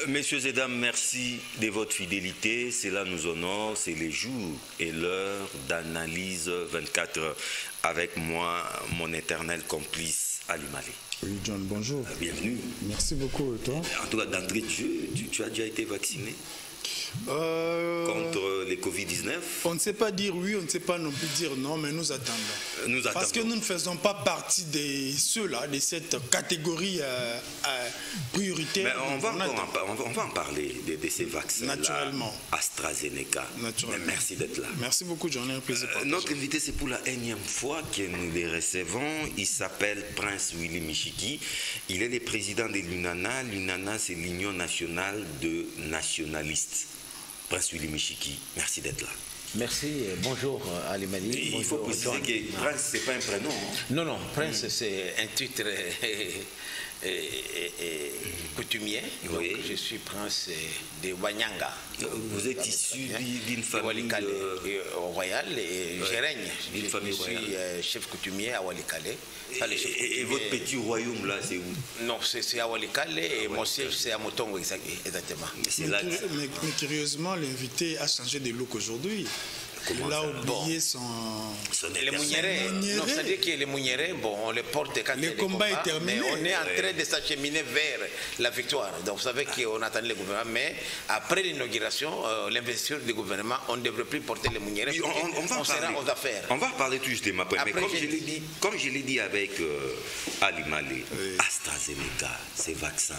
Messieurs et dames, merci de votre fidélité. Cela nous honore. C'est les jours et l'heure d'analyse 24 heures. Avec moi, mon éternel complice, Ali Malé. Oui, John, bonjour. Bienvenue. Merci beaucoup, et toi? En tout cas, d'entrée de jeu, tu as déjà été vacciné contre les Covid-19? On ne sait pas dire oui, on ne sait pas non plus dire non, mais nous attendons. Parce que nous ne faisons pas partie de ceux-là, de cette catégorie prioritaire. Mais on va en parler de ces vaccins. Naturellement. AstraZeneca. Naturellement. Mais merci d'être là. Merci beaucoup, j'en ai un plaisir. Notre invité, c'est pour la énième fois que nous les recevons. Il s'appelle Prince Willy Michiki. Il est le président de l'UNANA. L'UNANA, c'est l'Union nationale de nationalistes. Prince Willy Michiki, merci d'être là. Merci, bonjour Ali Mali. Il faut préciser que Prince, ce n'est pas un prénom. Hein? Non, non, Prince, c'est un titre coutumier. Oui. Donc, je suis prince de Wanyanga. Vous êtes issu d'une famille royale et je règne. Je suis chef coutumier à Walikale. Et votre petit royaume là, c'est où? Non, c'est à Walikale et mon siège c'est à Motongo exactement. Mais curieusement, l'invité a changé de look aujourd'hui. Il a oublié son... Les Mouniérés. Non, c'est-à-dire que les Mouniérés, bon, on les porte quand le combat est terminé. Mais on est en train de s'acheminer vers la victoire. Donc vous savez qu'on attendait le gouvernement, mais après l'inauguration, l'investiture du gouvernement, on ne devrait plus porter les Mouniérés. Oui, on sera aux affaires. On va parler tout justement après. Mais comme je l'ai dit avec Ali Malé, AstraZeneca, ces vaccins.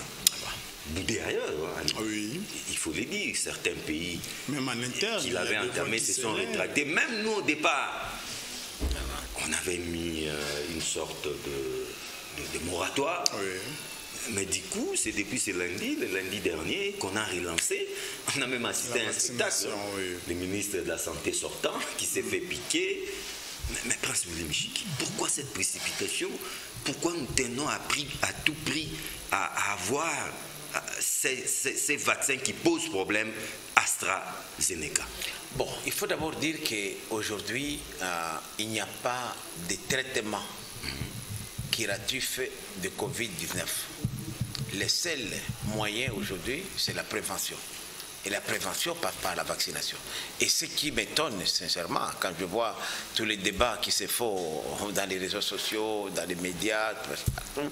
Boudé ailleurs, hein. Oui. Il faut le dire, certains pays même en interne, qui l'avaient entamé se sont rétractés. Même nous, au départ, on avait mis une sorte de moratoire. Oui. Mais du coup, c'est depuis le lundi dernier, qu'on a relancé. On a même assisté à un spectacle. Oui. Le ministre de la Santé sortant qui s'est fait piquer. Mais Prince Willy Michiki, pourquoi cette précipitation? Pourquoi nous tenons à tout prix à avoir ces vaccins qui posent problème AstraZeneca? Bon, il faut d'abord dire qu'aujourd'hui, il n'y a pas de traitement curatif de Covid-19. Le seul moyen aujourd'hui, c'est la prévention. Et la prévention passe par la vaccination. Et ce qui m'étonne, sincèrement, quand je vois tous les débats qui se font dans les réseaux sociaux, dans les médias, partout,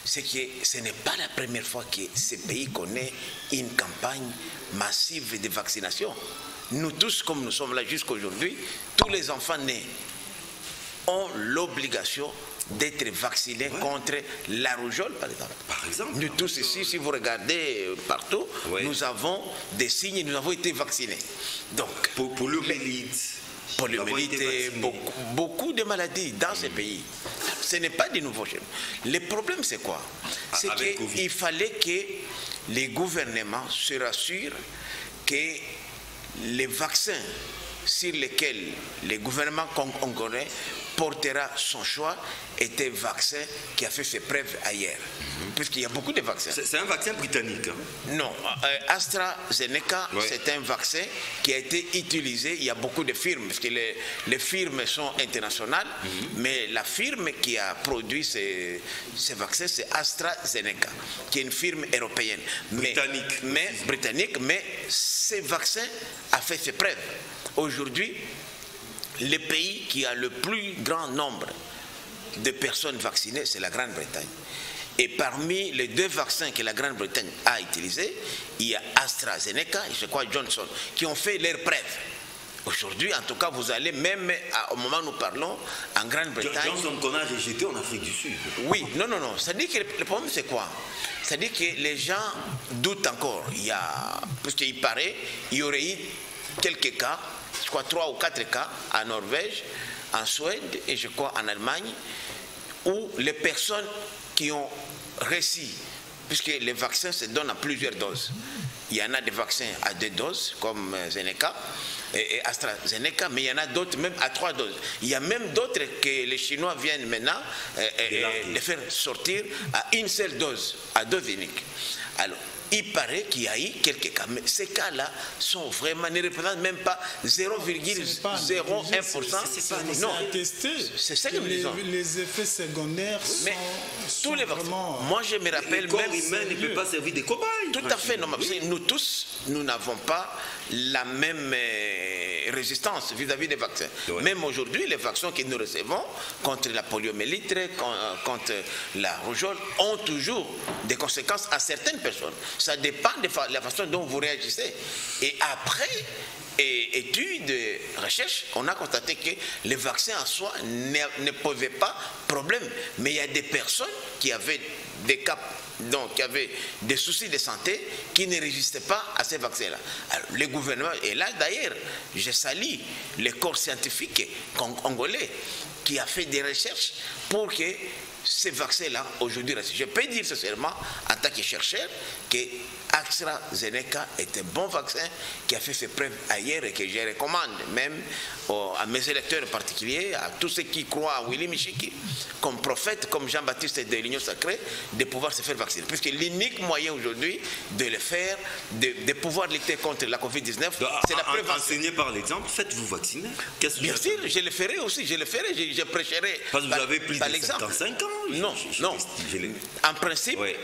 c'est que ce n'est pas la première fois que ce pays connaît une campagne massive de vaccination. Nous tous, comme nous sommes là jusqu'aujourd'hui, tous les enfants nés ont l'obligation d'être vaccinés contre la rougeole, par exemple. Nous tous ici, si vous regardez partout, nous avons des signes, nous avons été vaccinés. Donc, pour l'homélyte, beaucoup de maladies dans ces pays. Ce n'est pas des nouveaux germes. Le problème, c'est quoi? C'est qu'il fallait que les gouvernements se rassurent que les vaccins sur lesquels les gouvernements congolais portera son choix était un vaccin qui a fait ses preuves ailleurs. Puisqu'il y a beaucoup de vaccins. C'est un vaccin britannique, hein? Non, AstraZeneca, c'est un vaccin qui a été utilisé. Il y a beaucoup de firmes, parce que les firmes sont internationales, mais la firme qui a produit ces vaccins, c'est AstraZeneca, qui est une firme européenne. Britannique, mais ces vaccins a fait ses preuves. Aujourd'hui, le pays qui a le plus grand nombre de personnes vaccinées, c'est la Grande-Bretagne. Et parmi les deux vaccins que la Grande-Bretagne a utilisés, il y a AstraZeneca et je crois Johnson, qui ont fait leurs preuves. Aujourd'hui, en tout cas, vous allez même, au moment où nous parlons, en Grande-Bretagne... Johnson qu'on a rejeté en Afrique du Sud. Oui, non. C'est-à-dire que le problème, c'est quoi? C'est-à-dire que les gens doutent encore. Puisqu'il paraît, il y aurait eu quelques cas, je crois 3 ou 4 cas en Norvège, en Suède et je crois en Allemagne, où les personnes qui ont reçu, puisque les vaccins se donnent à plusieurs doses. Il y en a des vaccins à 2 doses, comme Zeneca et AstraZeneca, mais il y en a d'autres même à 3 doses. Il y a même d'autres que les Chinois viennent maintenant de faire sortir à une seule dose, à dose unique. Alors, il paraît qu'il y a eu quelques cas, mais ces cas-là sont vraiment, ne représentent même pas 0,01%. Non, c'est ça que nous disons. Les effets secondaires sont tous les vaccins. Moi, je me rappelle le corps humain ne peut pas servir de cobaye. Tout à fait. Non, oui. Nous tous, nous n'avons pas la même résistance vis-à-vis des vaccins. Ouais. Même aujourd'hui, les vaccins que nous recevons contre la poliomyélite, contre la rougeole, ont toujours des conséquences à certaines personnes. Ça dépend de la façon dont vous réagissez. Et après études, recherches, on a constaté que les vaccins en soi ne posaient pas problème. Mais il y a des personnes qui avaient des cas, donc qui avaient des soucis de santé, qui ne résistaient pas à ces vaccins-là. Le gouvernement, et là d'ailleurs, je salue le corps scientifique congolais qui a fait des recherches pour que ces vaccins-là, aujourd'hui, je peux dire sincèrement, en tant que chercheur, que AstraZeneca est un bon vaccin qui a fait ses preuves ailleurs et que je recommande même à mes électeurs en particulier, à tous ceux qui croient à Willy Michiki comme prophète, comme Jean-Baptiste de l'Union Sacrée, de pouvoir se faire vacciner. Puisque l'unique moyen aujourd'hui de le faire, de pouvoir lutter contre la Covid-19, c'est la prévention. Enseigné par l'exemple, faites-vous vacciner. Bien sûr, je le ferai aussi, je prêcherai. Parce que vous avez plus de 55 ans. Non. En principe, oui.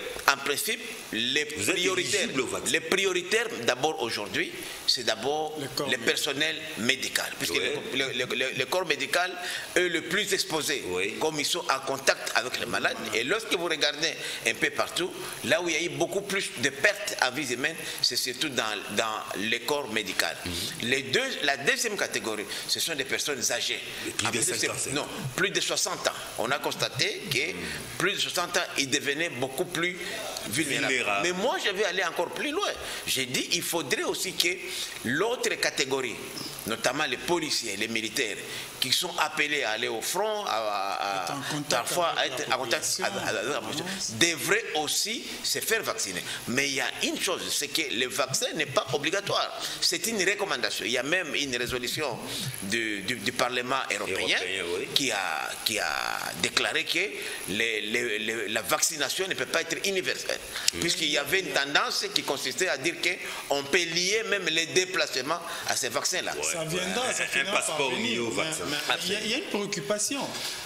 Les prioritaires d'abord aujourd'hui, c'est d'abord le personnel médical. Puisque oui. le corps médical est le plus exposé, oui. Comme ils sont en contact avec les malades. Et lorsque vous regardez un peu partout, là où il y a eu beaucoup plus de pertes en vie humaine, c'est surtout dans le corps médical. La deuxième catégorie, ce sont des personnes âgées. Plus de 60 ans. On a constaté que plus de 60 ans, ils devenaient beaucoup plus vulnérables. Mais moi, je vais aller encore plus loin. J'ai dit qu'il faudrait aussi que l'autre catégorie, notamment les policiers, les militaires, qui sont appelés à aller au front, parfois à être en contact avec la population, devraient aussi se faire vacciner. Mais il y a une chose, c'est que le vaccin n'est pas obligatoire. C'est une recommandation. Il y a même une résolution du Parlement européen oui. qui a déclaré que la vaccination ne peut pas être universelle. Puisqu'il y avait une tendance qui consistait à dire qu'on peut lier même les déplacements à ces vaccins-là. Ouais. Ça viendra, ça un passeport lié au vaccin. Il y a une préoccupation.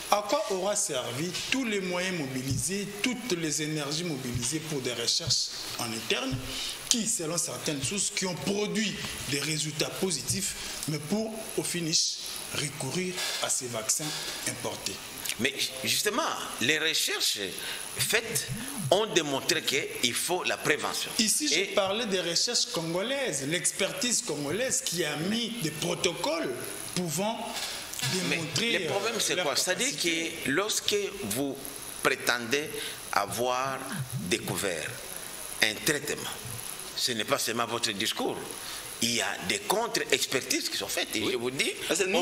À quoi aura servi tous les moyens mobilisés, toutes les énergies mobilisées pour des recherches en interne qui, selon certaines sources, qui ont produit des résultats positifs, mais pour, au finish, recourir à ces vaccins importés? Mais justement, les recherches faites ont démontré qu'il faut la prévention. Ici, je parlais des recherches congolaises, l'expertise congolaise qui a mis des protocoles pouvant démontrer... Mais le problème, c'est quoi? C'est-à-dire que lorsque vous prétendez avoir découvert un traitement, ce n'est pas seulement votre discours. Il y a des contre-expertises qui sont faites. Et oui. Je vous dis, au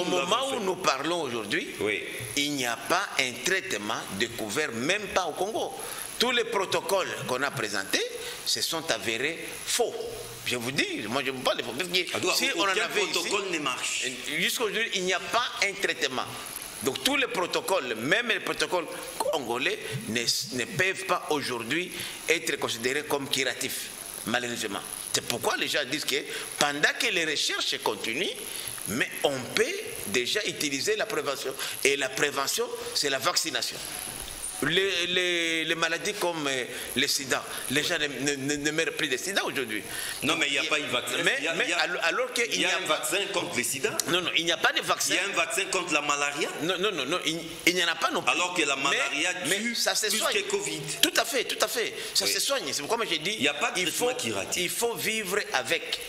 moment où nous parlons aujourd'hui, oui. Il n'y a pas un traitement découvert, même pas au Congo. Tous les protocoles qu'on a présentés se sont avérés faux. Je vous dis, moi je ne veux pas les faux. Si aucun protocole ne marche. Jusqu'à aujourd'hui, il n'y a pas un traitement. Donc tous les protocoles, même les protocoles congolais, ne peuvent pas aujourd'hui être considérés comme curatifs, malheureusement. C'est pourquoi les gens disent que pendant que les recherches continuent, mais on peut déjà utiliser la prévention. Et la prévention, c'est la vaccination. Les maladies comme le sida, les gens ne meurent plus de sida aujourd'hui. Non, mais il n'y a pas de vaccin. Alors qu'il y a un vaccin contre le sida. Non, il n'y a pas de vaccin. Il y a un vaccin contre la malaria. Non, il n'y en a pas non plus. Alors que la malaria tue ça se plus soigne. que Covid. Tout à fait. Ça se soigne. C'est pourquoi j'ai dit, il n'y a pas de traitement curatif. Il faut vivre avec.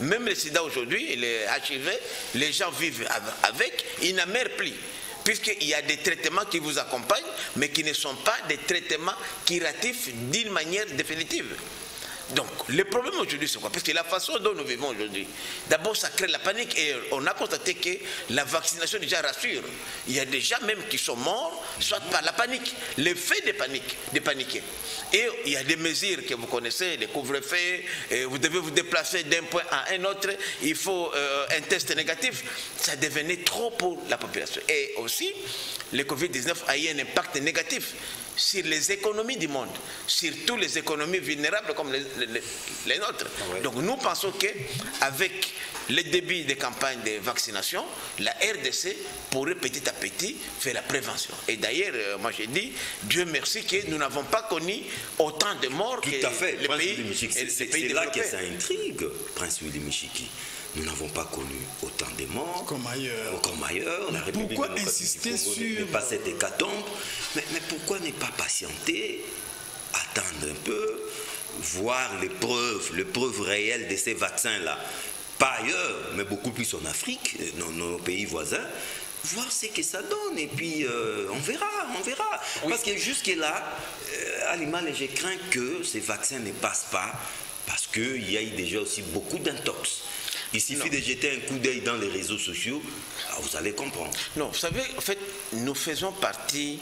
Même le sida aujourd'hui, les HIV, les gens vivent avec, ils n'en meurent plus. Puisqu'il y a des traitements qui vous accompagnent, mais qui ne sont pas des traitements curatifs d'une manière définitive. Donc, le problème aujourd'hui, c'est quoi? Parce que la façon dont nous vivons aujourd'hui, d'abord, ça crée la panique et on a constaté que la vaccination déjà rassure. Il y a des gens même qui sont morts, soit par la panique, l'effet de paniquer. Et il y a des mesures que vous connaissez, les couvre-feux, vous devez vous déplacer d'un point à un autre, il faut un test négatif. Ça devenait trop pour la population. Et aussi, le Covid-19 a eu un impact négatif sur les économies du monde, surtout les économies vulnérables comme les nôtres. Ouais. Donc nous pensons qu'avec le début des campagnes de vaccination, la RDC pourrait petit à petit faire la prévention. Et d'ailleurs, moi j'ai dit, Dieu merci que nous n'avons pas connu autant de morts que les pays. C'est là que ça intrigue, Prince Willy Michiki. Nous n'avons pas connu autant de morts comme ailleurs. Pourquoi insister sur pas cette hécatombe, mais pourquoi ne pas patienter, attendre un peu, voir les preuves réelles de ces vaccins-là, pas ailleurs, mais beaucoup plus en Afrique, nos pays voisins, voir ce que ça donne, et puis on verra. Oui. Parce que jusque-là, Alimal, je crains que ces vaccins ne passent pas, parce qu'il y a déjà aussi beaucoup d'intox. Il suffit de jeter un coup d'œil dans les réseaux sociaux, vous allez comprendre. Non, vous savez, en fait, nous faisons partie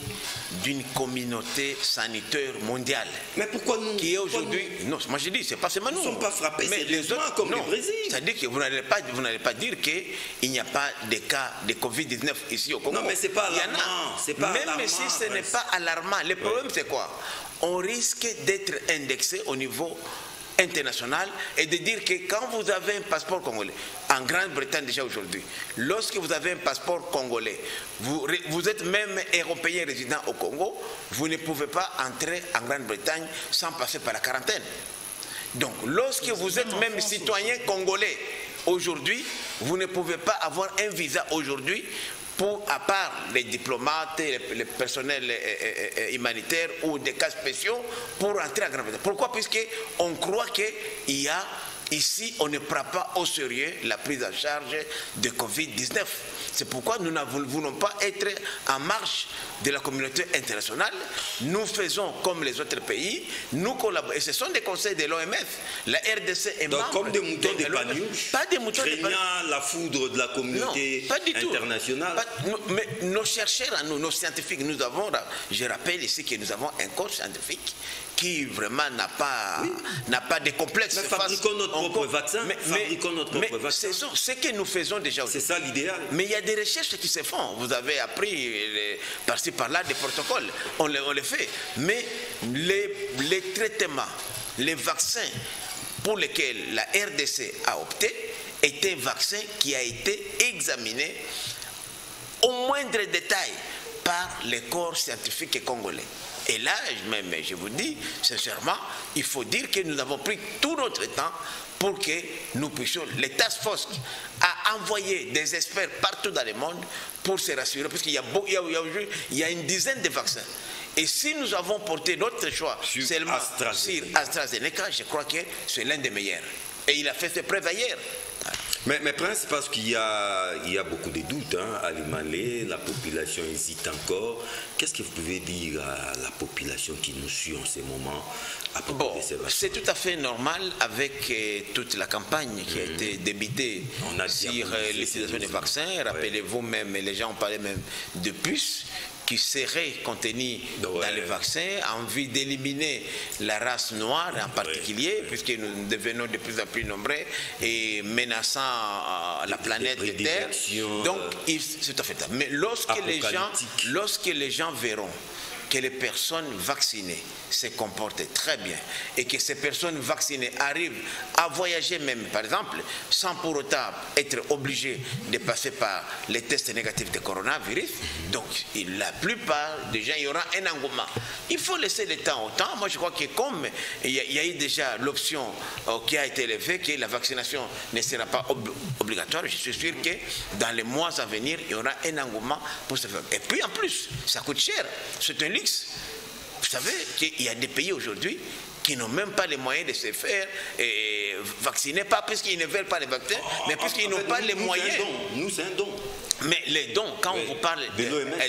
d'une communauté sanitaire mondiale. Mais pourquoi nous qui est aujourd'hui... Non, moi je dis, c'est pas seulement nous. Nous ne sommes pas frappés, mais les autres comme le Brésil. C'est-à-dire que vous n'allez pas dire qu'il n'y a pas de cas de Covid-19 ici au Congo. Non, mais c'est pas alarmant. Même si ce n'est pas alarmant, le problème c'est quoi? On risque d'être indexé au niveau international et de dire que quand vous avez un passeport congolais, en Grande-Bretagne déjà aujourd'hui, lorsque vous avez un passeport congolais, vous êtes même européen résident au Congo, vous ne pouvez pas entrer en Grande-Bretagne sans passer par la quarantaine. Donc lorsque vous êtes même citoyen congolais aujourd'hui, vous ne pouvez pas avoir un visa aujourd'hui à part les diplomates, les personnels humanitaires ou des cas spéciaux pour entrer en Grande-Bretagne. Pourquoi? Puisqu'on croit qu'il y a ici, on ne prend pas au sérieux la prise en charge de Covid-19. C'est pourquoi nous ne voulons pas être en marge de la communauté internationale. Nous faisons comme les autres pays, nous collaborons. Et ce sont des conseils de l'OMS. La RDC est membre. Comme des moutons de Panurge, pas des moutons de Panurge. Craignant la foudre de la communauté internationale. Mais nos chercheurs, nos scientifiques, nous avons, je rappelle ici que nous avons un corps scientifique qui vraiment n'a pas de complexe. Mais fabriquons notre propre vaccin. C'est ce que nous faisons déjà. C'est ça l'idéal. Mais il y a des recherches qui se font. Vous avez appris par-ci par-là des protocoles. On les fait. Mais les traitements, les vaccins pour lesquels la RDC a opté étaient un vaccin qui a été examiné au moindre détail par les corps scientifiques congolais. Et là, même, je vous dis, sincèrement, il faut dire que nous avons pris tout notre temps pour que nous puissions, les task force a envoyé des experts partout dans le monde pour se rassurer, parce qu'il y a une dizaine de vaccins. Et si nous avons porté notre choix seulement sur AstraZeneca, je crois que c'est l'un des meilleurs. Et il a fait ses preuves ailleurs. Mais Prince, parce qu'il y a beaucoup de doutes, à l'Imalé, la population hésite encore. Qu'est-ce que vous pouvez dire à la population qui nous suit en ce moment à propos de ces vaccins? C'est tout à fait normal avec toute la campagne qui a été débutée sur l'utilisation des vaccins. Rappelez-vous même, les gens ont parlé même de puces qui seraient contenus dans les vaccins, envie d'éliminer la race noire en particulier, puisque nous devenons de plus en plus nombreux et menaçant la planète Terre. Donc, c'est tout à fait ça. Mais lorsque les gens verront que les personnes vaccinées se comportent très bien et que ces personnes vaccinées arrivent à voyager même, par exemple, sans pour autant être obligées de passer par les tests négatifs de coronavirus, donc la plupart des gens, il y aura un engouement. Il faut laisser le temps au temps. Moi, je crois que comme il y a eu déjà l'option qui a été élevée, que la vaccination ne sera pas obligatoire, je suis sûr que dans les mois à venir, il y aura un engouement pour ce faire. Et puis en plus, ça coûte cher. C'est un luxe. Vous savez qu'il y a des pays aujourd'hui qui n'ont même pas les moyens de se faire vacciner, pas parce qu'ils ne veulent pas les vaccins, mais parce qu'ils n'ont pas les moyens. Nous, c'est un don. Mais les dons, quand on vous parle de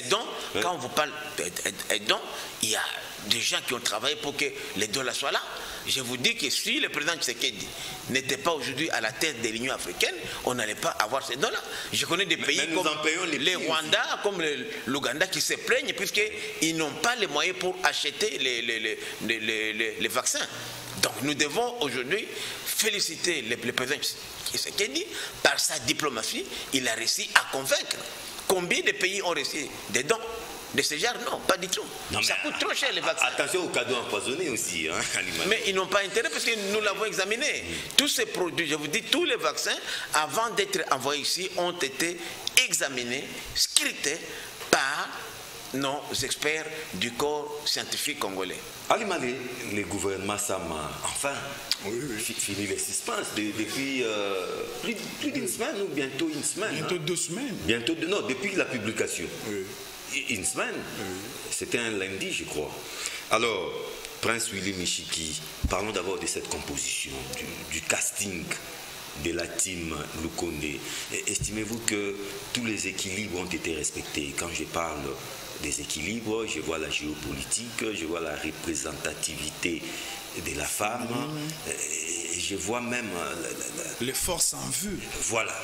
dons, quand on vous parle de dons, il y a des gens qui ont travaillé pour que les dons là soient là. Je vous dis que si le président Tshisekedi n'était pas aujourd'hui à la tête de l'Union africaine, on n'allait pas avoir ces dons-là. Je connais des pays comme les Rwanda, comme l'Ouganda qui se plaignent puisqu'ils n'ont pas les moyens pour acheter les vaccins. Donc nous devons aujourd'hui féliciter le président Tshisekedi par sa diplomatie. Il a réussi à convaincre. Combien de pays ont reçu des dons? de ce genre, non, pas du tout. Non, ça coûte trop cher les vaccins. Attention aux cadeaux empoisonnés aussi. Hein, mais ils n'ont pas intérêt parce que nous l'avons examiné. Tous ces produits, je vous dis, tous les vaccins, avant d'être envoyés ici, ont été examinés, scrutés par nos experts du corps scientifique congolais. Alimali, le gouvernement Sama, enfin, fini les suspenses depuis plus d'une semaine ou bientôt une semaine. Bientôt 2 semaines. Non, depuis la publication. Une semaine. C'était un lundi, je crois. Alors, Prince Willy Michiki, parlons d'abord de cette composition, du casting de la team Lukonde. Estimez-vous que tous les équilibres ont été respectés? Quand je parle des équilibres, je vois la géopolitique, je vois la représentativité de la femme, et je vois même les forces en vue. Voilà,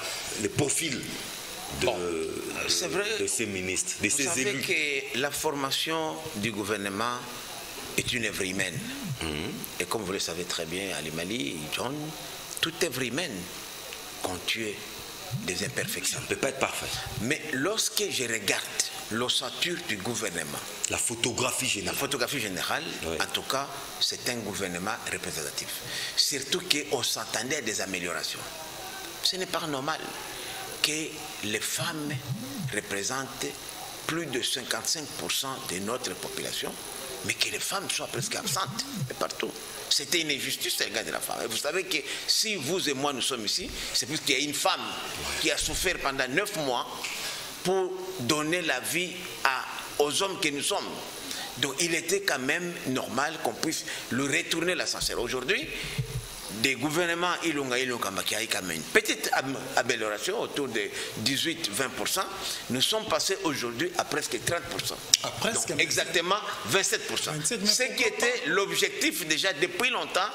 le profil de ces ministres, de ces élus. Vous savez que la formation du gouvernement est une œuvre humaine. Et comme vous le savez très bien, Ali Mali, John, toute œuvre humaine contient des imperfections. Ça ne peut pas être parfait. Mais lorsque je regarde l'ossature du gouvernement, la photographie générale, oui. En tout cas, c'est un gouvernement représentatif. Surtout qu'on s'attendait à des améliorations. Ce n'est pas normal que les femmes représentent plus de 55% de notre population, mais que les femmes soient presque absentes partout. C'était une injustice à l'égard de la femme. Et vous savez que si vous et moi nous sommes ici, c'est parce qu'il y a une femme qui a souffert pendant 9 mois pour donner la vie aux hommes que nous sommes. Donc il était quand même normal qu'on puisse lui retourner l'ascenseur. Aujourd'hui, des gouvernements Ilunga qui a quand même une petite amélioration autour de 18-20%, nous sommes passés aujourd'hui à presque 30%. Donc, exactement 27%. Ce qui était l'objectif déjà depuis longtemps.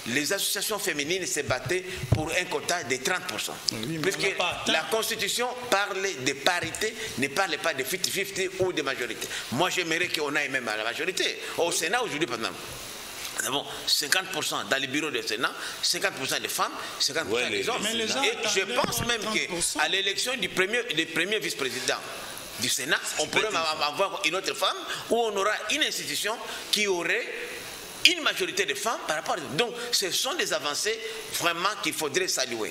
Les associations féminines se battaient pour un quota de 30%. Oui, puisque la Constitution parle de parité, ne parle pas de 50-50 ou de majorité. Moi, j'aimerais qu'on aille même à la majorité. Au Sénat, aujourd'hui, par exemple, nous avons 50% dans les bureaux du Sénat, 50% des femmes, 50% des hommes. Et je pense même qu'à l'élection du premier vice-président du Sénat, on pourrait avoir une autre femme où on aura une institution qui aurait une majorité de femmes par rapport à... Donc, ce sont des avancées vraiment qu'il faudrait saluer.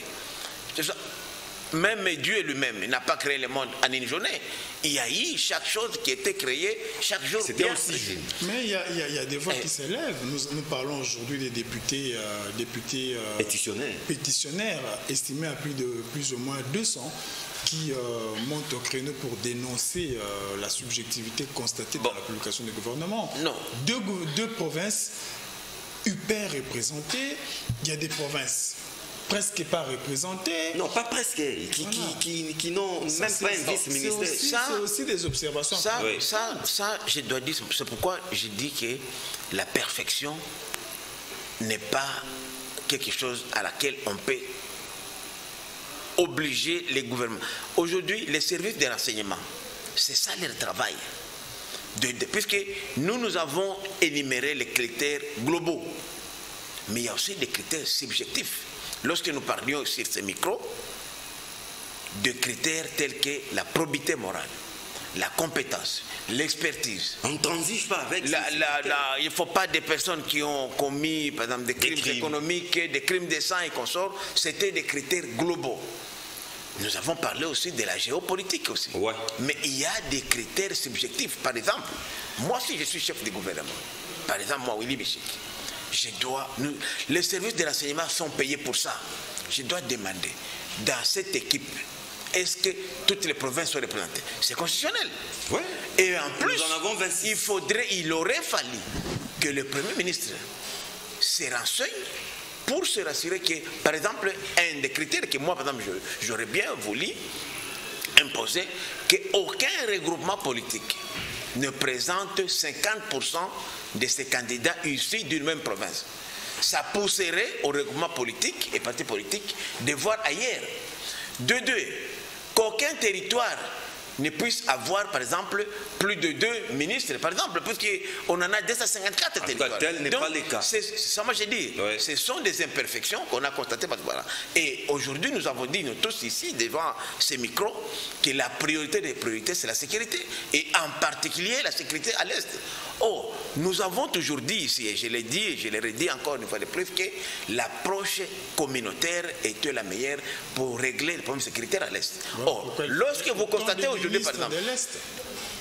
Même Dieu lui-même n'a pas créé le monde en une journée. Il y a eu chaque chose qui était créée chaque jour. C'était aussi. Mais il y a des voix qui s'élèvent. Nous parlons aujourd'hui des députés pétitionnaires estimés à plus ou moins 200 qui montent au créneau pour dénoncer la subjectivité constatée dans la publication du gouvernement. Non. Deux provinces hyper représentées. Il y a des provinces presque pas représentées. Non, pas presque. Qui n'ont même pas un vice-ministère. C'est aussi des observations. Ça, je dois dire, c'est pourquoi je dis que la perfection n'est pas quelque chose à laquelle on peut obliger les gouvernements. Aujourd'hui, les services de renseignement, c'est ça leur travail. Puisque nous avons énuméré les critères globaux, mais il y a aussi des critères subjectifs. Lorsque nous parlions sur ces micros, de critères tels que la probité morale, la compétence, l'expertise. On ne transige pas avec il ne faut pas des personnes qui ont commis, par exemple, des crimes économiques, des crimes de sang et consorts. C'était des critères globaux. Nous avons parlé aussi de la géopolitique aussi. Ouais. Mais il y a des critères subjectifs. Par exemple, moi si je suis chef de gouvernement, par exemple moi, Willy Michiki, les services de renseignement sont payés pour ça. Je dois demander, dans cette équipe, est-ce que toutes les provinces sont représentées? C'est constitutionnel. Ouais. Et en plus, nous en avons 26. il aurait fallu que le Premier ministre se renseigne pour se rassurer que, par exemple, un des critères que moi, par exemple, j'aurais bien voulu imposer, qu'aucun regroupement politique ne présente 50% de ces candidats issus d'une même province. Ça pousserait au regroupement politique et partis politiques de voir ailleurs. De deux, qu'aucun territoire ne puisse avoir, par exemple, plus de 2 ministres, par exemple, puisqu'on en a 254 territoires. Tel n'est pas le cas. C'est ça, moi j'ai dit. Oui. Ce sont des imperfections qu'on a constatées. Voilà. Et aujourd'hui, nous avons dit, nous tous ici, devant ces micros, que la priorité des priorités, c'est la sécurité. Et en particulier, la sécurité à l'Est. Or, nous avons toujours dit ici, et je l'ai dit, et je l'ai redit encore une fois de plus, que l'approche communautaire était la meilleure pour régler les problèmes sécuritaires à l'Est. Or, lorsque vous constatez aujourd'hui, par exemple...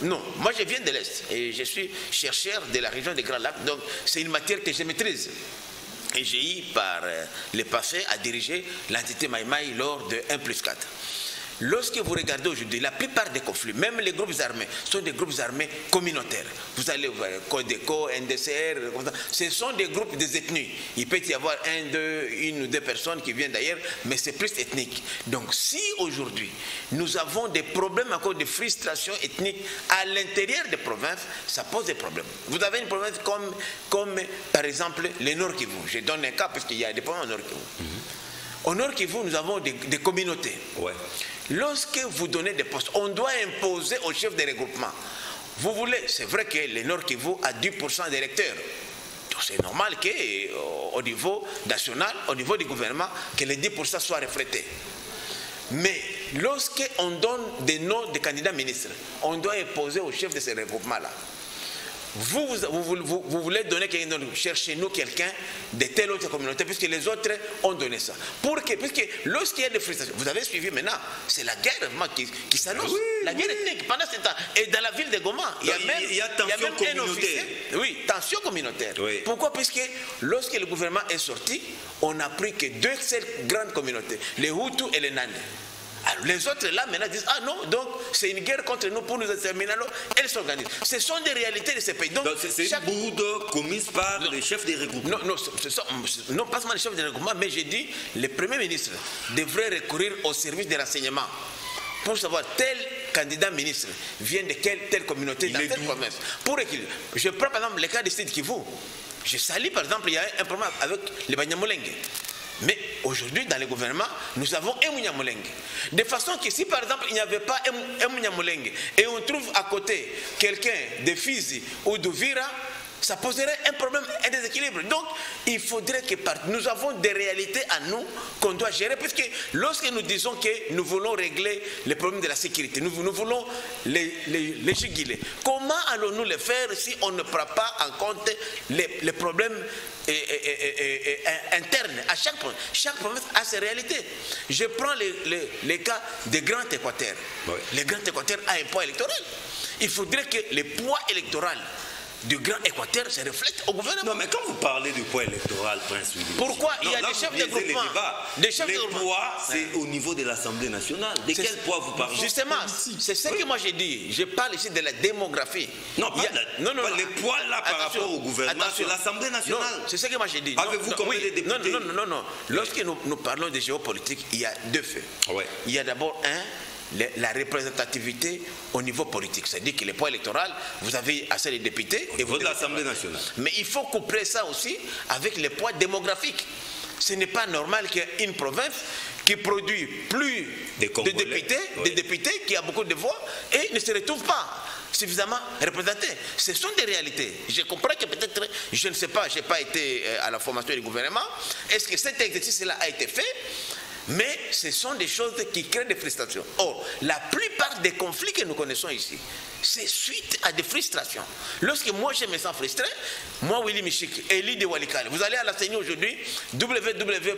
Non, moi je viens de l'Est et je suis chercheur de la région des Grands Lacs, donc c'est une matière que je maîtrise. Et j'ai eu par le passé à diriger l'entité Maïmaï lors de 1+4. Lorsque vous regardez aujourd'hui, la plupart des conflits, même les groupes armés, sont des groupes armés communautaires. Vous allez voir Codeco, NDCR, ce sont des groupes des ethnies. Il peut y avoir une ou deux personnes qui viennent d'ailleurs, mais c'est plus ethnique. Donc si aujourd'hui, nous avons des problèmes encore de frustration ethnique à l'intérieur des provinces, ça pose des problèmes. Vous avez une province comme par exemple le Nord Kivu. Je donne un cas parce qu'il y a des problèmes au Nord Kivu. Au Nord Kivu, nous avons des communautés. Ouais. Lorsque vous donnez des postes, on doit imposer au chef de regroupement. Vous voulez, c'est vrai que le Nord Kivu a 10% d'électeurs. C'est normal qu'au niveau national, au niveau du gouvernement, que les 10% soient reflétés. Mais lorsqu'on donne des noms de candidats ministres, on doit imposer au chef de ces regroupements-là. Vous voulez donner quelqu'un, cherchez-nous quelqu'un de telle autre communauté, puisque les autres ont donné ça. Pourquoi? Puisque lorsqu'il y a des frustrations, vous avez suivi maintenant, c'est la guerre qui s'annonce. Oui, la guerre ethnique pendant ce temps. Et dans la ville de Goma, il y a tension communautaire. Oui, tension communautaire. Oui. Pourquoi? Puisque lorsque le gouvernement est sorti, on n'a pris que 2 seules grandes communautés, les Hutus et les Nandais. Alors les autres là maintenant disent ah non, donc c'est une guerre contre nous pour nous exterminer. Alors elles s'organisent. Ce sont des réalités de ces pays. Donc c'est une bourde commise par les chefs des regroupements. Non, pas seulement les chefs des regroupements, mais j'ai dit le Premier ministre devrait recourir au service de renseignement pour savoir tel candidat ministre vient de telle communauté dans telle province. Pour équilibrer. Je prends par exemple le cas de Sud Kivu. Je salue par exemple, il y a un problème avec les Banyamulenge. Mais aujourd'hui, dans le gouvernement, nous avons un Munyamulenge. De façon que si par exemple il n'y avait pas un Munyamulenge et on trouve à côté quelqu'un de Fizi ou d'Uvira, ça poserait un problème, un déséquilibre. Donc, il faudrait que nous avons des réalités à nous qu'on doit gérer, puisque lorsque nous disons que nous voulons régler les problèmes de la sécurité, nous voulons les juguler, comment allons-nous le faire si on ne prend pas en compte les problèmes internes à chaque province? Chaque province a ses réalités. Je prends les cas des Grands Équateurs. Oui. Le Grand Équateur a un poids électoral. Il faudrait que le poids électoral du Grand Équateur se reflète au gouvernement. Non, mais quand vous parlez du poids électoral, Prince Willy, pourquoi il y a des chefs de groupement? Le poids, c'est au niveau de l'Assemblée nationale. De quel poids vous parlez? Justement, c'est ce que moi j'ai dit. Je parle ici de la démographie. Non, le poids là par rapport au gouvernement, c'est l'Assemblée nationale. C'est ce que moi j'ai dit. Avez-vous combien de députés? Non. Lorsque nous parlons de géopolitique, il y a 2 faits. Ouais. Il y a d'abord la représentativité au niveau politique. C'est-à-dire que le poids électoral, vous avez assez de députés. Au niveau de l'Assemblée nationale. Mais il faut coupler ça aussi avec le poids démographique. Ce n'est pas normal qu'il y ait une province qui produit plus de députés, qui a beaucoup de voix, et ne se retrouve pas suffisamment représentés. Ce sont des réalités. Je comprends que peut-être, je ne sais pas, je n'ai pas été à la formation du gouvernement. Est-ce que cet exercice-là a été fait? Mais ce sont des choses qui créent des frustrations. Or, la plupart des conflits que nous connaissons ici, c'est suite à des frustrations. Lorsque moi je me sens frustré, moi Willy Michik, élu de Walikale, vous allez à la CENI aujourd'hui, www.ceni.cd,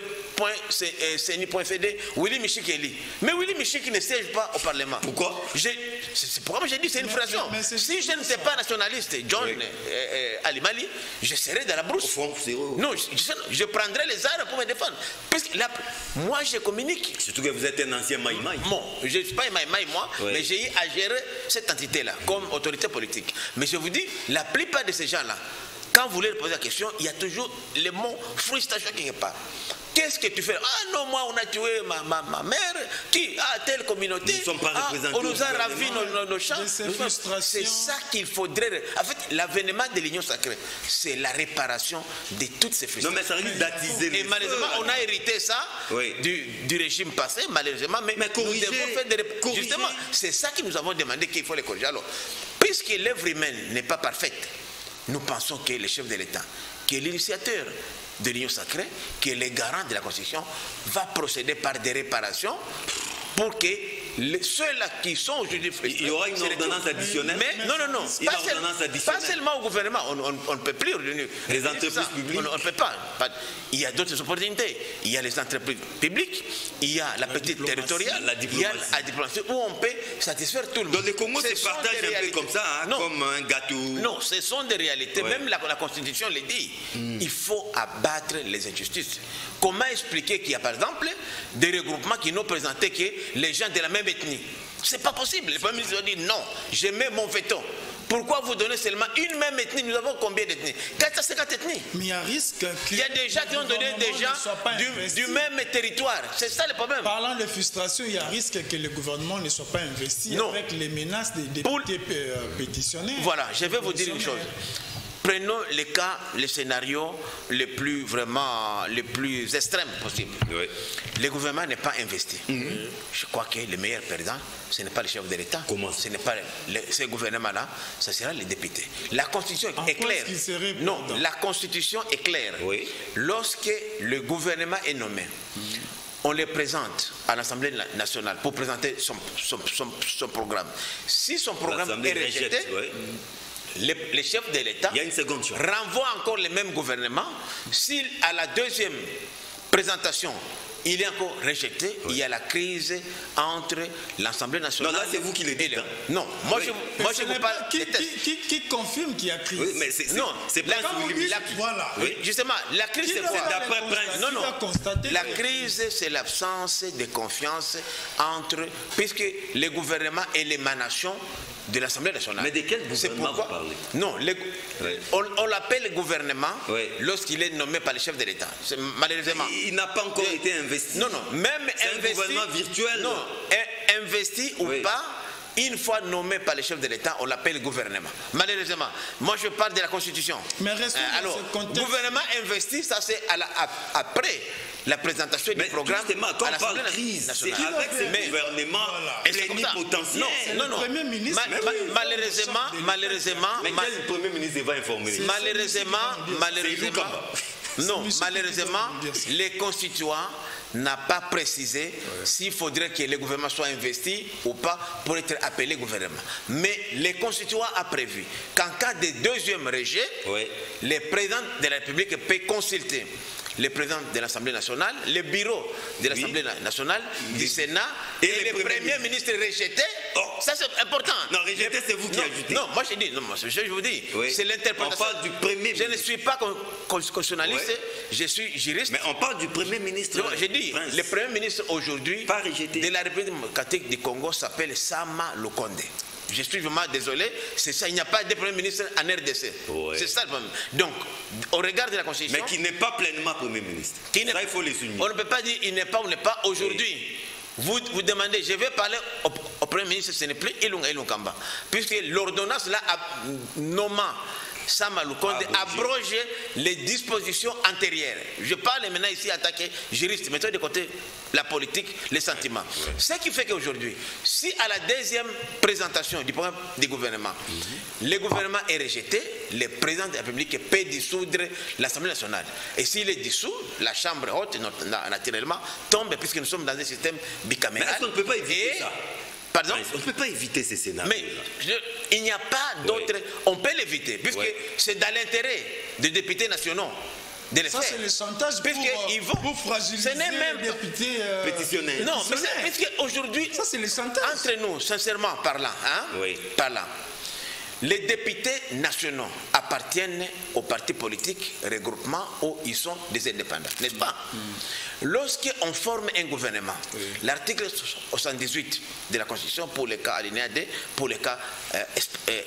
Willy Michik élu. Mais Willy Michik ne siège pas au Parlement. Pourquoi? C'est pourquoi j'ai dit c'est une frustration. Si je ne sais pas nationaliste, John Ali Mali, je serai dans la brousse. Non, je prendrai les armes pour me défendre. Parce que là, moi je communique. Surtout que vous êtes un ancien Maïmaï. Bon, je ne suis pas un Maïmaï moi, mais j'ai eu à gérer cette entité-là comme autorité politique. Mais je vous dis, la plupart de ces gens-là, quand vous voulez poser la question, il y a toujours le mot frustration quelque part. Qu'est-ce que tu fais? Ah non, moi on a tué ma mère, qui a telle communauté, nous ne sommes pas représentés, on nous a ravi nos champs. C'est ça qu'il faudrait. En fait, l'avènement de l'Union sacrée, c'est la réparation de toutes ces frustrations. Non, mais ça risque d'attiser les Et malheureusement, on a hérité ça du régime passé, malheureusement, mais nous devons faire des... Justement, c'est ça que nous avons demandé qu'il faut les corriger. Alors, puisque l'œuvre humaine n'est pas parfaite, nous pensons que le chef de l'État, qui est l'initiateur de l'Union sacrée, qui est le garant de la Constitution, va procéder par des réparations pour que ceux-là qui sont aujourd'hui... Il y aura une ordonnance additionnelle. Mais non, pas seulement au gouvernement, on ne peut plus revenir. Les entreprises publiques. On ne peut pas. Il y a d'autres opportunités. Il y a les entreprises publiques, il y a la petite territoriale, il y a la diplomatie, où on peut satisfaire tout le monde. Dans le Congo, c'est partagé un peu comme ça, hein, comme un gâteau. Non, ce sont des réalités. Même la Constitution le dit. Il faut abattre les injustices. Comment expliquer qu'il y a par exemple des regroupements qui n'ont présenté que les gens de la même ethnie? C'est pas possible. Le Premier ministre a dit non, je mets mon veto. Pourquoi vous donnez seulement une même ethnie? Nous avons combien d'ethnies? 450 ethnies. Mais il y a risque que... Il y a des gens qui ont donné des gens du même territoire. C'est ça le problème. Parlant de frustration, il y a risque que le gouvernement ne soit pas investi avec les menaces des députés pétitionnaires. Voilà, je vais vous dire une chose. Prenons les cas, les scénarios les plus extrêmes possibles. Oui. Le gouvernement n'est pas investi. Je crois que le meilleur perdant, ce n'est pas le chef de l'État. Comment? Ce n'est pas ce gouvernement-là, ce sera les députés. La Constitution est claire. Non, la Constitution est claire. Oui. Lorsque le gouvernement est nommé, on les présente à l'Assemblée nationale pour présenter son programme. Si son programme est rejeté, le chef de l'État renvoie encore le même gouvernement. S'il, à la deuxième présentation, il est encore rejeté, il y a la crise entre l'Assemblée nationale... Non, là, c'est vous qui le dites. Non, moi, je vous parle... Qui confirme qu'il y a crise? Oui, mais c'est pas voilà. Oui, justement, la crise, c'est quoi? Non, la crise, c'est l'absence de confiance entre... Puisque le gouvernement est l'émanation de l'Assemblée nationale. Mais de quel gouvernement vous parlez? Non, on l'appelle gouvernement lorsqu'il est nommé par le chef de l'État. Malheureusement. Il n'a pas encore été investi. Non, même investi. Un gouvernement virtuel. Non, investi ou pas, une fois nommé par le chef de l'État, on l'appelle gouvernement. Malheureusement, moi je parle de la Constitution. Mais alors, gouvernement investi, ça c'est après la présentation du programme à l'Assemblée nationale. Avec ce gouvernement plénipotentiaire. Non. Malheureusement. Mais quel Premier ministre va informer? Malheureusement, les constituants n'a pas précisé s'il faudrait que le gouvernement soit investi ou pas pour être appelé gouvernement. Mais les constituants a prévu qu'en cas de deuxième rejet, le président de la République peut consulter le président de l'Assemblée nationale, le bureau de l'Assemblée nationale, du Sénat et le premier ministre rejeté. Ça c'est important. Non, rejeté c'est vous qui ajoutez. Non, moi je dis, je vous dis, c'est l'interprétation. On parle du premier ministre. Je ne suis pas constitutionnaliste, je suis juriste. Mais on parle du premier ministre. Non, je dis, le premier ministre aujourd'hui de la République démocratique du Congo s'appelle Sama Lukonde. Je suis vraiment désolé, c'est ça, il n'y a pas de Premier ministre en RDC. C'est ça le problème. Donc, au regard de la Constitution... Mais qui n'est pas pleinement Premier ministre. Ça, il faut les souligner. On ne peut pas dire il n'est pas ou n'est pas aujourd'hui. Vous demandez, je vais parler au Premier ministre, ce n'est plus Ilunga Ilunkamba. Puisque l'ordonnance là, nommant Sama Lukonde abroge les dispositions antérieures. Je parle maintenant ici attaqué juriste, mettons de côté la politique, les sentiments. Ce qui fait qu'aujourd'hui, si à la deuxième présentation du programme du gouvernement, le gouvernement est rejeté, le président de la République peut dissoudre l'Assemblée nationale. Et s'il est dissous, la Chambre haute, naturellement, tombe puisque nous sommes dans un système bicaméral. Mais est-ce qu'on ne peut pas éviter ça? Pardon? On ne peut pas éviter ces scénarios. Mais il n'y a pas d'autre... On peut l'éviter, puisque c'est dans l'intérêt des députés nationaux de le faire. Ça, c'est le chantage pour fragiliser les députés pétitionnaires. Non, mais puisque aujourd'hui... Ça, c'est le chantage. Entre nous, sincèrement parlant, les députés nationaux, à appartiennent aux partis politiques, regroupements où ils sont des indépendants, n'est-ce pas? Lorsqu'on forme un gouvernement, l'article 78 de la Constitution pour les cas alinéa D, pour les cas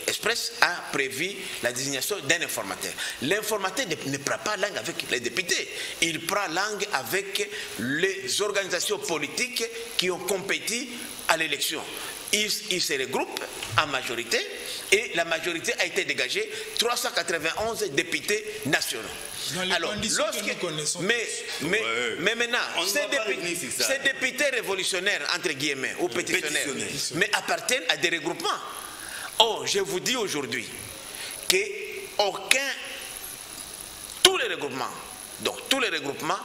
express, a prévu la désignation d'un informateur. L'informateur ne prend pas langue avec les députés, il prend langue avec les organisations politiques qui ont compétit à l'élection. Ils se regroupent en majorité et la majorité a été dégagée, 391 députés nationaux. Alors, mais maintenant, ces députés révolutionnaires, entre guillemets, ou pétitionnaires, mais appartiennent à des regroupements. Or, je vous dis aujourd'hui que tous les regroupements, donc tous les regroupements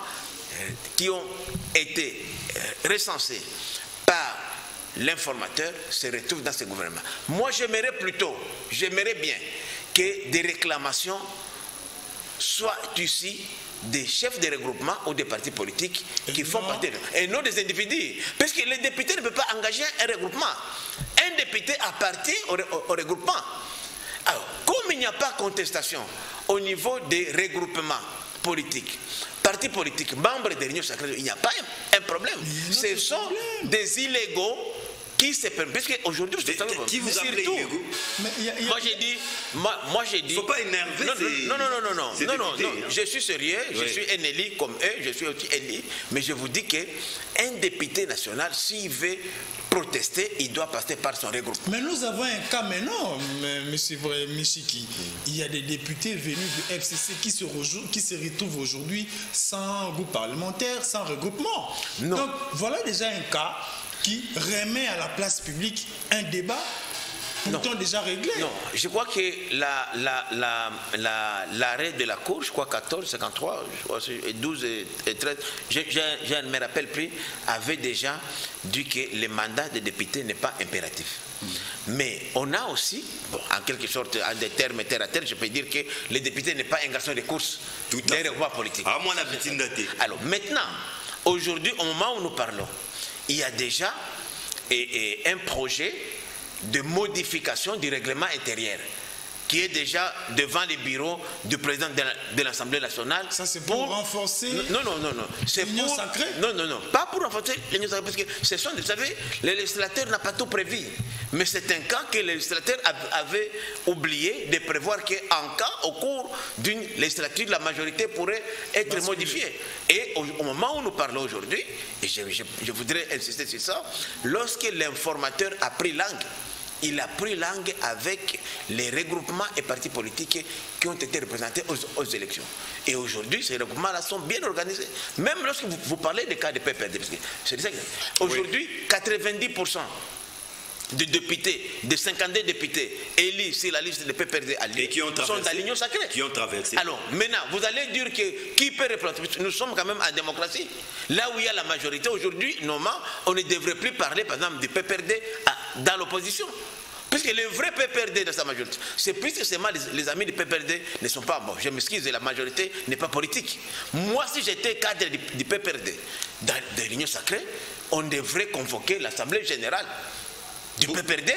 qui ont été recensés par l'informateur se retrouve dans ce gouvernement. Moi, j'aimerais bien que des réclamations soient ici des chefs de regroupement ou des partis politiques qui font partie, et non des individus. Parce que les députés ne peuvent pas engager un regroupement. Un député appartient au regroupement. Alors, comme il n'y a pas de contestation au niveau des regroupements politiques, partis politiques, membres de l'Union sacrée, il n'y a pas un problème. Ce sont des illégaux qui se permettent. Parce qu'aujourd'hui, qui vous appelez illégaux? Moi j'ai dit. Faut pas énerver. Non. Je suis sérieux. Je suis un élu comme eux. Je suis aussi élu. Mais je vous dis qu'un député national, s'il veut protester, il doit passer par son regroupement. Mais nous avons un cas maintenant, M. Michiki. Il y a des députés venus du FCC qui se retrouvent aujourd'hui sans groupe parlementaire, sans regroupement. Non. Donc voilà déjà un cas qui remet à la place publique un débat pourtant déjà réglé. Non, je crois que l'arrêt de la Cour, je crois 14, 53, je crois 12 et 13, je ne me rappelle plus, avait déjà dit que le mandat des députés n'est pas impératif. Mais on a aussi, bon, en quelque sorte, en des termes terre à terre, je peux dire que le député n'est pas un garçon de course des regroupements politiques. À mon habitude d'attendre. Alors maintenant, aujourd'hui, au moment où nous parlons, il y a déjà un projet de modification du règlement intérieur qui est déjà devant les bureaux du président de l'Assemblée nationale. Ça, c'est pour renforcer l'Union sacrée? Non, pas pour renforcer l'Union sacrée, parce que ce sont, vous savez, le législateur n'a pas tout prévu. Mais c'est un cas que le législateur avait oublié de prévoir qu'en cas, au cours d'une législature, la majorité pourrait être modifiée. Et au moment où nous parlons aujourd'hui, et je voudrais insister sur ça, lorsque l'informateur a pris langue, il a pris langue avec les regroupements et partis politiques qui ont été représentés aux élections. Et aujourd'hui, ces regroupements-là sont bien organisés. Même lorsque vous parlez des cas de PPRD, parce que c'est ça. Aujourd'hui, 90% de députés, de 52 députés élus sur la liste de PPRD sont dans l'Union sacrée. Qui ont traversé. Alors, maintenant, vous allez dire que qui peut représenter? Nous sommes quand même en démocratie. Là où il y a la majorité, aujourd'hui, normalement, on ne devrait plus parler, par exemple, du PPRD dans l'opposition. Puisque le vrai PPRD dans sa majorité, c'est puisque seulement les amis du PPRD ne sont pas bons. Je m'excuse, la majorité n'est pas politique. Moi, si j'étais cadre du PPRD de l'Union sacrée, on devrait convoquer l'Assemblée générale du PPRD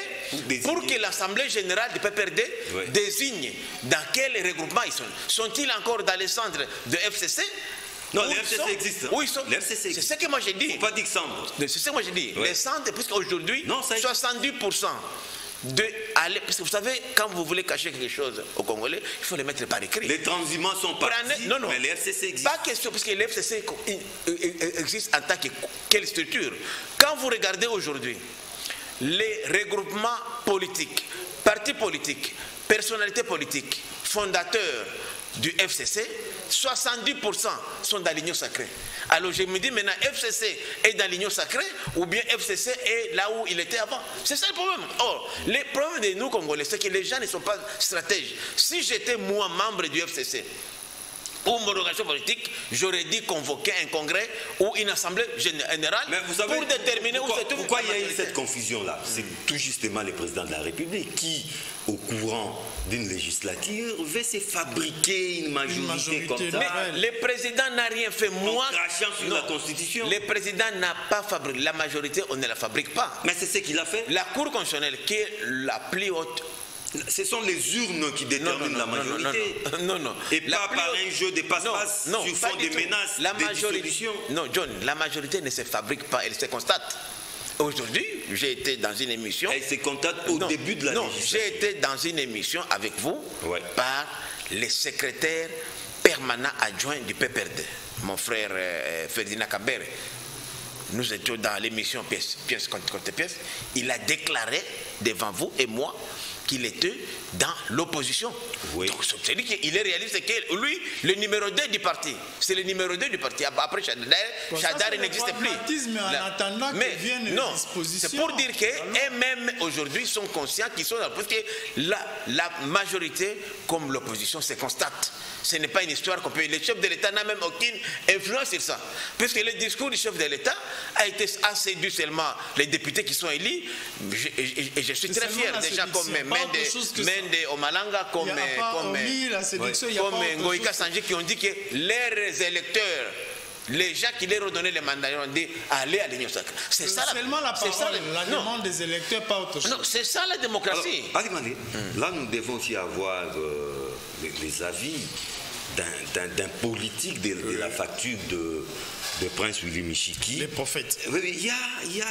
pour que l'Assemblée générale du PPRD désigne dans quel regroupement ils sont. Sont-ils encore dans les centres de FCC? Non, les FCC existent. Où ils sont? C'est ce que moi j'ai dit. Faut pas dire centre. C'est ce que moi j'ai dit. Les centres, puisqu'aujourd'hui, 70% parce que vous savez, quand vous voulez cacher quelque chose aux Congolais, il faut les mettre par écrit. Les transhumants sont partis, mais les FCC existent. Pas question, parce que les FCC existent en tant que quelle structure. Quand vous regardez aujourd'hui les regroupements politiques, partis politiques, personnalités politiques, fondateurs du FCC, 70% sont dans l'Union sacrée. Alors je me dis maintenant, FCC est dans l'Union sacrée ou bien FCC est là où il était avant? C'est ça le problème. Or, le problème de nous Congolais, c'est que les gens ne sont pas stratèges. Si j'étais moi membre du FCC, ou mon organisation politique, j'aurais dit convoquer un congrès ou une assemblée générale pour déterminer où se trouve. Pourquoi il y a eu cette confusion-là? C'est tout justement le président de la République qui, au courant d'une législature, veut se fabriquer une majorité comme ça. Mais le président n'a rien fait. Moi, crachant sur la Constitution. Le président n'a pas fabriqué. La majorité, on ne la fabrique pas. Mais c'est ce qu'il a fait. La Cour constitutionnelle, qui est la plus haute Ce sont les urnes qui déterminent la majorité. Non. Et pas par un jeu de passe-passe sur fond de menaces, de dissolution. Non, John, la majorité ne se fabrique pas, elle se constate. Aujourd'hui, j'ai été dans une émission... Elle se constate au début de la législature. J'ai été dans une émission avec vous par les secrétaires permanents adjoints du PPRD, mon frère Ferdinand Kabere. Nous étions dans l'émission pièce contre pièce. Il a déclaré devant vous et moi qu'il était dans l'opposition. Oui. Donc, c'est-à-dire qu'il est réaliste que lui, le numéro 2 du parti, c'est le numéro 2 du parti. Après Chadar, il n'existe plus. Mais non, c'est pour dire qu'eux-mêmes aujourd'hui sont conscients qu'ils sont dans parce que la majorité, comme l'opposition, se constate. Ce n'est pas une histoire qu'on peut... Le chef de l'État n'a même aucune influence sur ça. Puisque le discours du chef de l'État a séduit seulement les députés qui sont élus. Et je suis très fier déjà comme Mende Omalanga, comme Ngoïka Sanji qui ont dit que les électeurs, les gens qui leur ont donné les mandats, ont dit allez à l'Union sacrée. C'est ça seulement la parole, la demande des électeurs, pas autre chose. Non, c'est ça la démocratie. Alors, là, nous devons aussi avoir les avis d'un politique de la facture de Prince Willy Michiki. Les prophètes. Il y a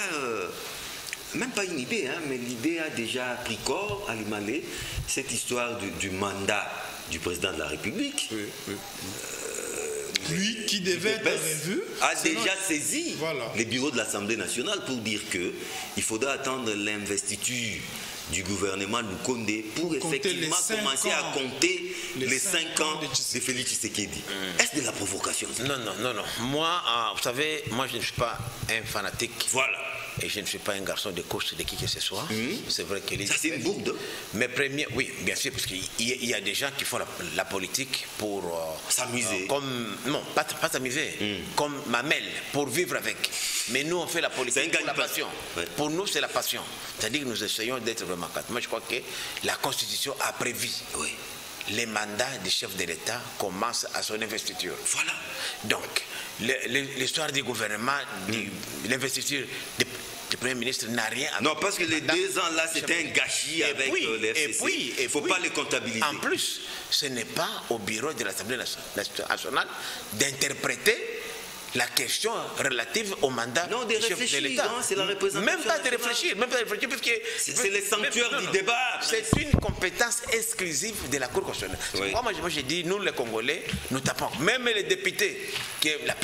même pas une idée, mais l'idée a déjà pris corps à l'Imalé, cette histoire du mandat du président de la République. Lui qui devait être revu a déjà saisi les bureaux de l'Assemblée nationale pour dire qu'il faudra attendre l'investiture du gouvernement Lukonde pour effectivement commencer à compter les 5 ans de Félix Tshisekedi. Est-ce de la provocation? Non. Moi, vous savez, moi je ne suis pas un fanatique. Voilà. Et je ne suis pas un garçon de course de qui que ce soit. C'est vrai que ça c'est une bourde. Mais oui, bien sûr, parce qu'il y a des gens qui font la politique pour s'amuser. Non, pas s'amuser. Comme Mamel, pour vivre avec. Mais nous, on fait la politique pour la passion. Pour nous, c'est la passion. C'est-à-dire que nous essayons d'être vraiment cadres. Moi, je crois que la Constitution a prévu. Les mandats du chef de l'État commencent à son investiture. Voilà. Donc, l'histoire du gouvernement, l'investiture du Premier ministre n'a rien à voir. Non, parce que les 2 ans là, c'était un gâchis avec les FCC. Il ne faut pas les comptabiliser. En plus, ce n'est pas au bureau de l'Assemblée nationale d'interpréter la question relative au mandat du chef de l'État. C'est la représentation. Même pas de réfléchir, parce que c'est le sanctuaire du débat. C'est une compétence exclusive de la Cour constitutionnelle. Moi, j'ai dit, nous les Congolais, nous tapons. Même les députés,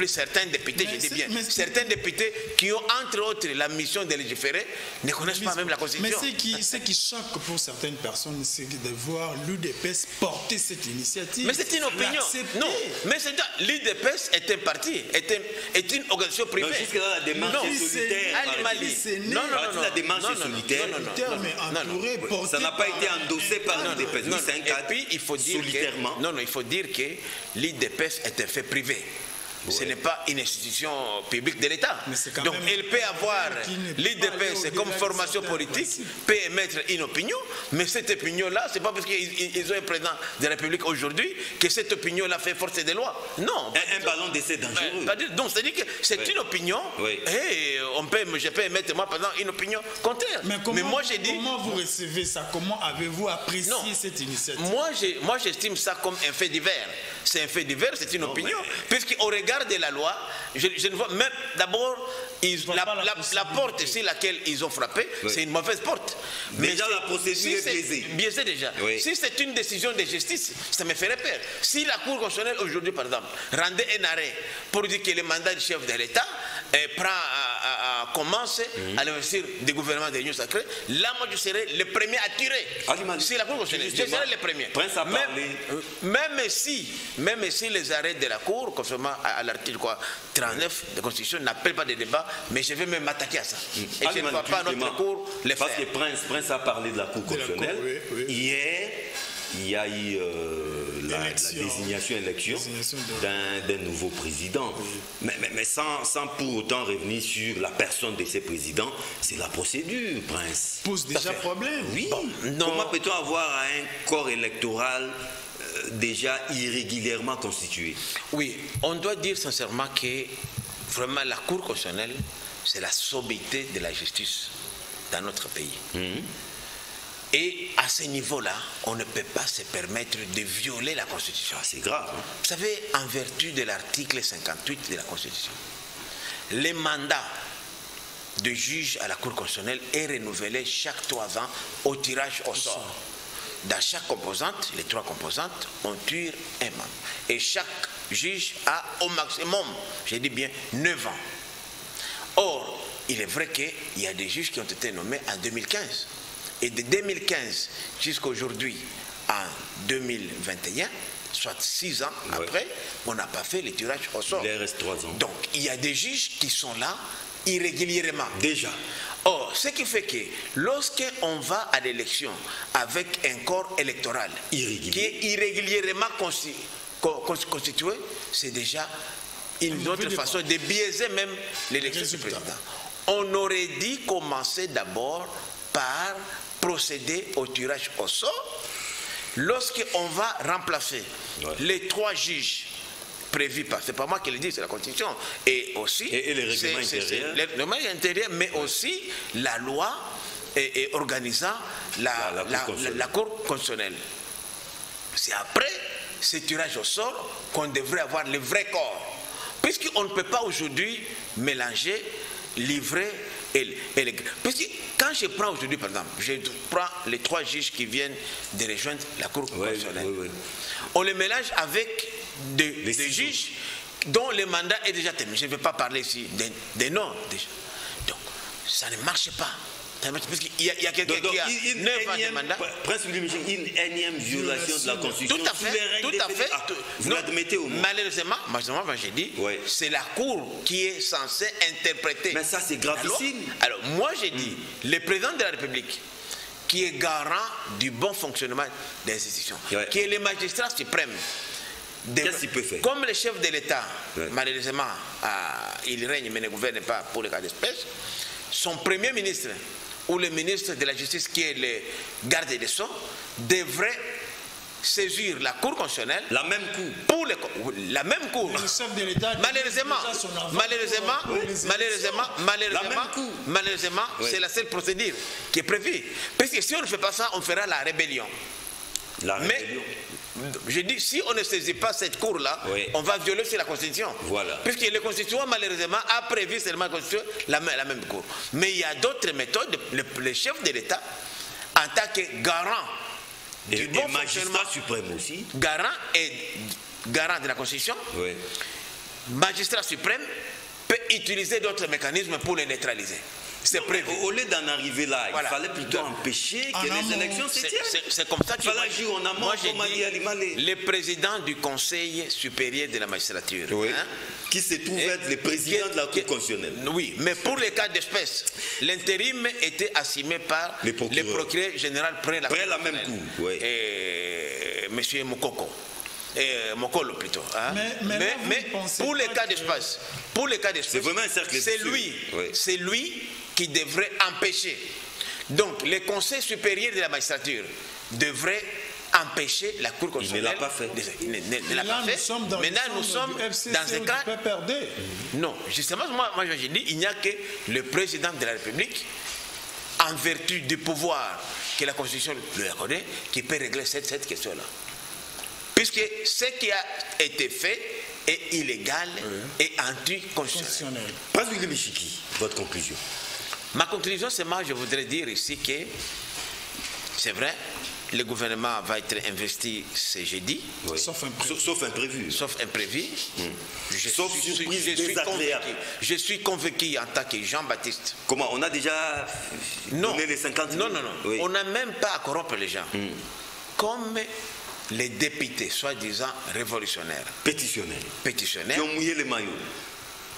certains députés, je dis bien, certains députés qui ont entre autres la mission de légiférer, ne connaissent pas même la Constitution. Mais ce qui choque pour certaines personnes, c'est de voir l'UDPS porter cette initiative. Mais c'est une opinion. Non, mais l'UDPS est un parti, est une organisation privée. Non, jusque-là, la démarche est solitaire. Non. La démarche est solitaire. Ça n'a pas été endossé par l'UDPS. C'est un cadre. Et puis, il faut dire solitairement. Il faut dire que l'UDPS est un fait privé. Ce n'est pas une institution publique de l'État. Donc, elle peut avoir l'IDPS comme formation politique, peut émettre une opinion, mais cette opinion-là, ce n'est pas parce qu'ils ont un président de la République aujourd'hui que cette opinion-là fait force de loi. Non. Un ballon d'essai dangereux. Donc, c'est-à-dire que c'est une opinion, et je peux émettre, moi, par exemple, une opinion contraire. Mais moi, j'ai dit... Comment vous recevez ça? Comment avez-vous apprécié cette initiative? Moi, j'estime ça comme un fait divers. C'est un fait divers, c'est une opinion, puisqu'au regard de la loi, je ne vois même d'abord la porte sur laquelle ils ont frappé, c'est une mauvaise porte. Mais déjà la procédure est biaisée. Biaisée déjà. Si c'est une décision de justice, ça me ferait peur. Si la Cour constitutionnelle aujourd'hui, par exemple, rendait un arrêt pour dire que le mandat du chef de l'État commence à l'investir du gouvernement de l'Union sacrée, là moi je serais le premier à tirer. Si la Cour constitutionnelle, je serais le premier. Même si les arrêts de la Cour, conformément à l'article 39 de la Constitution, n'appellent pas de débat, mais je vais même m'attaquer à ça. Et je ne vois pas notre Cour le faire. Parce que Prince a parlé de la Cour constitutionnelle. Hier, il y a eu la désignation d'un nouveau président. Mais sans pour autant revenir sur la personne de ces présidents, c'est la procédure, Prince. Pose déjà problème. Oui. Comment peut-on avoir un corps électoral déjà irrégulièrement constitué? Oui, on doit dire sincèrement que vraiment la Cour constitutionnelle, c'est la sobriété de la justice dans notre pays. Et à ce niveau-là, on ne peut pas se permettre de violer la Constitution. C'est grave. Hein? Vous savez, en vertu de l'article 58 de la Constitution, les mandats de juge à la Cour constitutionnelle est renouvelé chaque 3 ans au tirage au sort. Dans chaque composante, les 3 composantes, on tire un membre. Et chaque juge a au maximum, je dis bien, 9 ans. Or, il est vrai qu'il y a des juges qui ont été nommés en 2015. Et de 2015 jusqu'à aujourd'hui, en 2021, soit 6 ans après, on n'a pas fait le tirage au sort. Il reste 3 ans. Donc, il y a des juges qui sont là irrégulièrement. Déjà. Or, ce qui fait que lorsqu'on va à l'élection avec un corps électoral qui est irrégulièrement constitué, c'est déjà une autre façon de biaiser même l'élection du président. On aurait dû commencer d'abord par procéder au tirage au sort lorsqu'on va remplacer les 3 juges prévus par, c'est pas moi qui le dis, c'est la Constitution, et aussi et les règlements intérieurs. Les règlements intérieurs, mais aussi la loi et organisant la Cour constitutionnelle. C'est après ce tirage au sort qu'on devrait avoir le vrai corps, puisqu'on ne peut pas aujourd'hui mélanger livret et les... Parce que quand je prends aujourd'hui, par exemple, je prends les 3 juges qui viennent de rejoindre la Cour constitutionnelle, on les mélange avec des juges dont le mandat est déjà terminé. Je ne vais pas parler ici des noms déjà. Donc, ça ne marche pas. Parce qu'il y a quelqu'un qui a 9 ans de mandat. Presque une énième violation de la Constitution. Tout à fait. Vous l'admettez au moins. Malheureusement, j'ai dit, c'est la Cour qui est censée interpréter. Mais ça, c'est gravissime. Alors, moi, j'ai dit, le président de la République, qui est garant du bon fonctionnement des institutions, qui est le magistrat suprême, qu'est-ce qu'il peut faire? Comme le chef de l'État, malheureusement, il règne mais ne gouverne pas pour les cas d'espèce, son premier ministre ou le ministre de la Justice, qui est le garde des Sceaux, devrait saisir la Cour constitutionnelle. La même Cour. Pour la même Cour. Le chef de l'État, malheureusement, c'est la seule procédure qui est prévue. Parce que si on ne fait pas ça, on fera la rébellion. Mais je dis, si on ne saisit pas cette cour-là, on va violer sur la Constitution. Voilà. Puisque le Constitution, malheureusement, a prévu seulement la même cour. Mais il y a d'autres méthodes. Le chef de l'État, en tant que garant du bon magistrat suprême aussi, garant de la Constitution, magistrat suprême peut utiliser d'autres mécanismes pour les neutraliser. C'est prévu. Au lieu d'en arriver là, il fallait plutôt empêcher que les élections se tiennent. C'est comme ça qu'il fallait agir en amont. Moi, j'ai dit, le président du Conseil supérieur de la magistrature, qui se trouve être le président de la Cour constitutionnelle. Oui, mais pour les cas d'espèce, l'intérim était assumé par le procureur général près la même Cour. Monsieur Mokolo plutôt. Mais pour les cas d'espace, c'est vraiment un cercle c'est lui qui devrait empêcher. Donc, le Conseil supérieur de la magistrature devrait empêcher la Cour constitutionnelle. Il ne l'a pas fait. Ne l'a pas fait. Maintenant, nous sommes dans un cas. Non, justement, moi j'ai dit, il n'y a que le président de la République, en vertu du pouvoir que la Constitution lui accorde, qui peut régler cette question-là. Puisque ce qui a été fait est illégal et anticonstitutionnel. Président Michiki, votre conclusion? Ma conclusion, c'est moi, je voudrais dire ici que c'est vrai, le gouvernement va être investi ce jeudi. Sauf imprévu. Sauf imprévu. Sauf surprise désagréable. Je suis convaincu en tant que Jean-Baptiste. Comment? On a déjà donné les 50 000? Non. On n'a même pas à corrompre les gens. Comme les députés, soi-disant révolutionnaires, pétitionnaires, qui ont mouillé les maillots,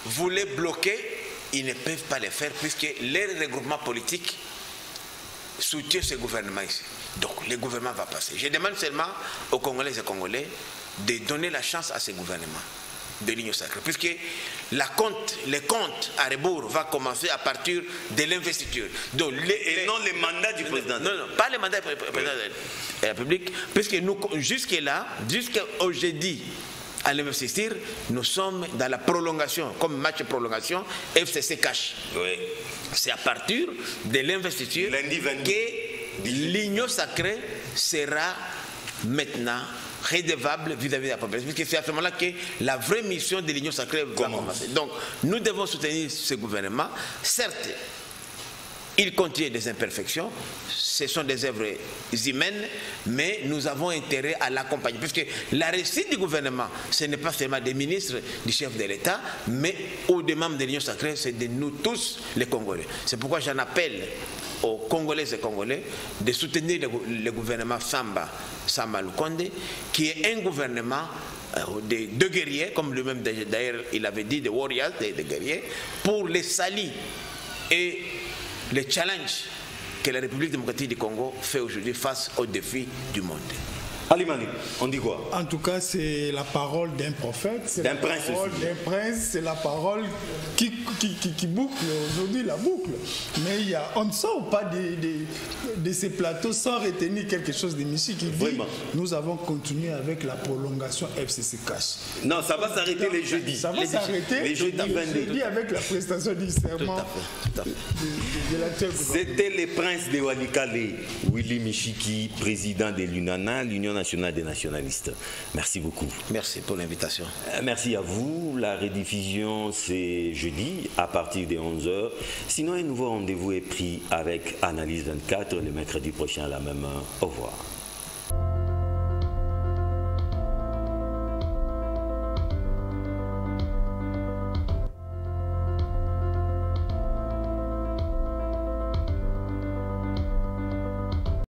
voulaient bloquer, ils ne peuvent pas le faire puisque les regroupements politiques soutiennent ce gouvernement ici. Donc le gouvernement va passer. Je demande seulement aux Congolais et Congolais de donner la chance à ce gouvernement de l'Union sacrée, puisque les comptes à rebours va commencer à partir de l'investiture. Et non les mandats du président. Non, pas les mandats du président de la République, puisque nous, jusqu'au jeudi à l'investiture, nous sommes dans la prolongation, comme match prolongation, FCC cash. C'est à partir de l'investiture que l'union sacrée sera maintenant redevable vis-à-vis de la population. Parce que c'est à ce moment-là que la vraie mission de l'union sacrée va commencer. Donc, nous devons soutenir ce gouvernement. Certes, il contient des imperfections, ce sont des œuvres humaines, mais nous avons intérêt à l'accompagner. Puisque la réussite du gouvernement, ce n'est pas seulement des ministres, du chef de l'État, mais ou des membres de l'Union sacrée, c'est de nous tous les Congolais. C'est pourquoi j'en appelle aux Congolaises et Congolais de soutenir le gouvernement Samba Lukonde, qui est un gouvernement de guerriers, comme lui-même d'ailleurs il avait dit, de warriors, de guerriers, pour les salis et les challenges que la République démocratique du Congo fait aujourd'hui face aux défis du monde. Ali Malik, on dit quoi? En tout cas, c'est la parole d'un prophète, c'est la parole d'un prince, c'est la parole qui boucle aujourd'hui la boucle. Mais on ne sort pas de ces plateaux sans retenir quelque chose de Michi qui dit nous avons continué avec la prolongation FCC Cash. Non, ça va s'arrêter les jeudis. Ça va s'arrêter les jeudis avec la prestation du serment de l'actuel gouvernement. C'était le prince de Walikale, Willy Michiki, président de l'UNANA, l'Union nationale des nationalistes. Merci beaucoup. Merci pour l'invitation. Merci à vous. La rediffusion, c'est jeudi à partir de 11h. Sinon, un nouveau rendez-vous est pris avec Analyse 24 le mercredi prochain à la même heure. Au revoir.